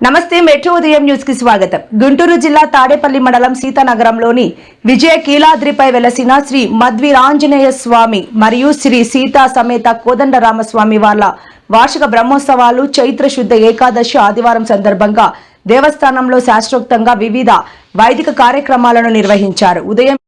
నమస్తే మెట్రో ఉదయం న్యూస్ కి స్వాగతం. గుంటూరు జిల్లా తాడేపల్లి మండలం సీతానగరంలోని విజయ కీలాద్రిపై వెలసిన శ్రీ మధ్వీరాంజనేయ స్వామి మరియు శ్రీ సీతా సమేత కోదండరామస్వామి వార్ల వార్షిక బ్రహ్మోత్సవాలు చైత్ర శుద్ధ ఏకాదశి ఆదివారం సందర్భంగా దేవస్థానంలో శాస్త్రోక్తంగా వివిధ వైదిక కార్యక్రమాలను నిర్వహించారు. ఉదయం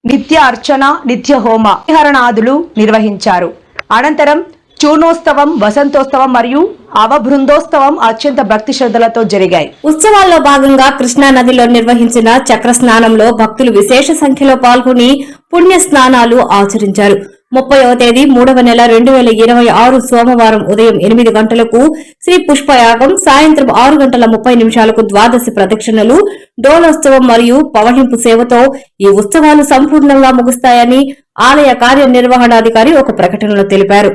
నిత్య అర్చన, నిత్య హోమ హరణాదులు నిర్వహించారు. అనంతరం చూర్ణోత్సవం, వసంతోత్సవం మరియు అవబృందోత్సవం అత్యంత భక్తి శ్రద్ధలతో జరిగాయి. ఉత్సవాల్లో భాగంగా కృష్ణా నదిలో నిర్వహించిన చక్ర స్నానంలో భక్తులు విశేష సంఖ్యలో పాల్గొని పుణ్య స్నానాలు ఆచరించారు. 30వ తేదీ 3వ నెల 2026 సోమవారం ఉదయం 8 గంటలకు శ్రీ పుష్పయాగం, సాయంత్రం 6 గంటల 30 నిమిషాలకు ద్వాదశి ప్రదక్షిణలు, డోలోత్సవం మరియు పవహింపు సేవతో ఈ ఉత్సవాలు సంపూర్ణంగా ముగుస్తాయని ఆలయ కార్యనిర్వహణాధికారి ఒక ప్రకటనలో తెలిపారు.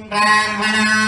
ब्रह्मणा